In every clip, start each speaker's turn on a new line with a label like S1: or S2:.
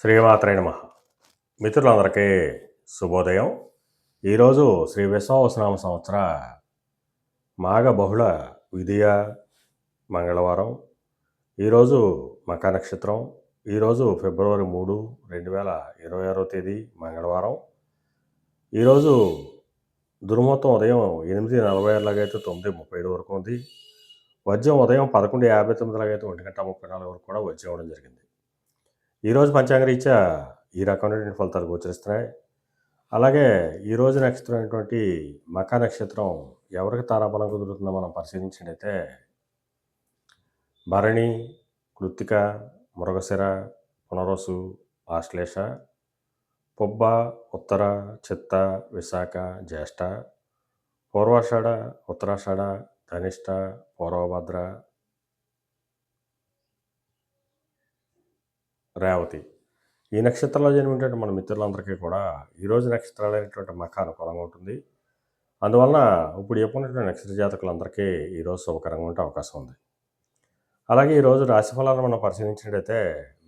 S1: శ్రీమాత్రే నమః. మిత్రులందరికీ శుభోదయం. ఈరోజు శ్రీ విశ్వావసునామ సంవత్సర మాఘ బహుళ విధియ మంగళవారం. ఈరోజు మక నక్షత్రం. ఈరోజు ఫిబ్రవరి 3, 2026 తేదీ మంగళవారం. ఈరోజు దుర్ముహూర్తం ఉదయం 8:46 లాగైతే 9:37 వరకు ఉంది. వజ్రం ఉదయం 11:59 లాగైతే 1:34 వరకు కూడా వజ్రం ఇవ్వడం జరిగింది. ఈరోజు పంచాంగరీత్యా ఈ రకమైనటువంటి ఫలితాలు గోచరిస్తున్నాయి. అలాగే ఈరోజు నక్షత్రం అయినటువంటి మక నక్షత్రం ఎవరికి తారాబలం కుదురుతుందో మనం పరిశీలించినట్టయితే భరణి, కృత్తిక, మృగశిర, పునరసు, ఆశ్లేష, పుబ్బ, ఉత్తర, చిత్త, విశాఖ, జ్యేష్ఠ, పూర్వాషాఢ, ఉత్తరాషాఢ, ధనిష్ట, పూర్వభద్ర, రేవతి. ఈ నక్షత్రంలో జన్మించేటువంటి మన మిత్రులందరికీ కూడా ఈరోజు నక్షత్రాలు అనేటువంటి మక అనుకూలంగా ఉంటుంది. అందువలన ఇప్పుడు చెప్పుకున్నటువంటి నక్షత్ర జాతకులందరికీ ఈరోజు శుభకరంగా ఉండే అవకాశం ఉంది. అలాగే ఈరోజు రాశి ఫలాలను మనం పరిశీలించినట్టయితే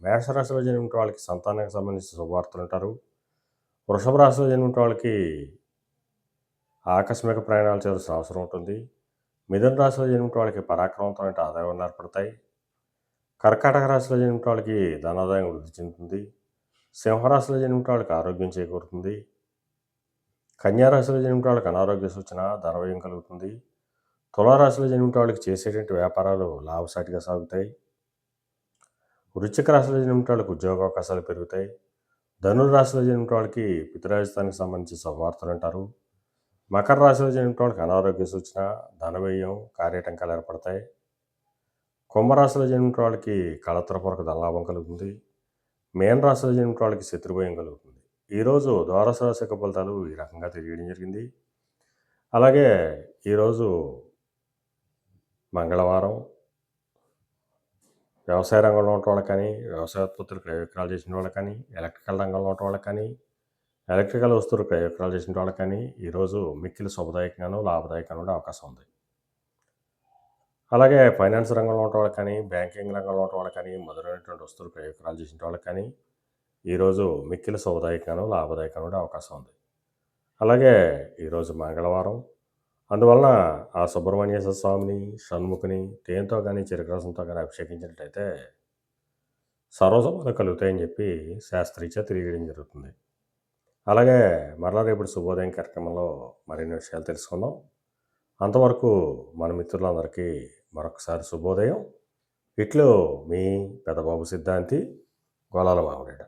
S1: మేషరాశిలో జన్మించిన వాళ్ళకి సంతానానికి సంబంధించిన శుభవార్తలు ఉంటారు. వృషభ రాశిలో జన్మించిన వాళ్ళకి ఆకస్మిక ప్రయాణాలు చేయాల్సిన అవసరం ఉంటుంది. మిథున రాశిలో జన్మించిన వాళ్ళకి పరాక్రమంతో ఆదాయాలు ఏర్పడతాయి. కర్కాటక రాశిలో జన్మించిన వాళ్ళకి ధనాదాయం వృద్ధి చెందుతుంది. సింహరాశిలో జన్మించిన వాళ్ళకి ఆరోగ్యం చేకూరుతుంది. కన్యారాశిలో జన్మించిన వాళ్ళకి అనారోగ్య సూచన, ధనవ్యయం కలుగుతుంది. తులారాశిలో జన్మించిన వాళ్ళకి చేసేటువంటి వ్యాపారాలు లాభసాటిగా సాగుతాయి. వృశ్చిక రాశిలో జన్మించిన వాళ్ళకి ఉద్యోగ అవకాశాలు పెరుగుతాయి. ధనుర్రాశిలో జన్మించిన వాళ్ళకి పితృరాజస్థానికి సంబంధించి శుభవార్తలు అంటారు. మకర రాశిలో జన్మించిన వాళ్ళకి అనారోగ్య సూచన, ధనవ్యయం, కార్యటంకాలు ఏర్పడతాయి. కుంభరాశిలో జన్మించిన వాళ్ళకి కళత్రపూర్వక ధనలాభం కలుగుతుంది. మేన రాశిలో జన్మించిన వాళ్ళకి శత్రుభయం కలుగుతుంది. ఈరోజు ద్వాదశ రాశి యొక్క ఫలితాలు ఈ రకంగా తెలియడం జరిగింది. అలాగే ఈరోజు మంగళవారం. వ్యవసాయ రంగంలో ఉన్న వాళ్ళకి కానీ, వ్యవసాయ ఉత్పత్తులు క్రయ విక్రయాలు చేసిన వాళ్ళకి కానీ, ఎలక్ట్రికల్ రంగంలో ఉన్న వాళ్ళకి కానీ, ఎలక్ట్రికల్ వస్తువులు క్రయ విక్రయాలు చేసిన వాళ్ళకి కానీ ఈరోజు మిక్కిలి శుభదాయకంగాను లాభదాయకంగా ఉండే అవకాశం ఉంది. అలాగే ఫైనాన్స్ రంగంలో ఉన్న వాళ్ళకి కానీ, బ్యాంకింగ్ రంగంలో ఉన్న వాళ్ళకి కానీ, మొదలైనటువంటి వస్తువులు క్రయ విక్రయాలు చేసిన వాళ్ళకి కానీ ఈరోజు మిక్కిలి శుభదాయకంగాను లాభదాయకంగా ఉండే అవకాశం ఉంది. అలాగే ఈరోజు మంగళవారం. అందువలన ఆ సుబ్రహ్మణ్యేశ్వర స్వామిని, షణ్ముఖుని తేనెతో కానీ చెరుకు కానీ అభిషేకించినట్లయితే సర్వశుభాలు కలుగుతాయని చెప్పి శాస్త్రీత్యా తెలియడం జరుగుతుంది. అలాగే మరలా రేపు శుభోదయం కార్యక్రమంలో మరిన్ని విషయాలు తెలుసుకుందాం. అంతవరకు మన మిత్రులందరికీ మరొకసారి శుభోదయం. ఇట్లు మీ పెదబాబు సిద్ధాంతి, గోలాల మామిడాడ.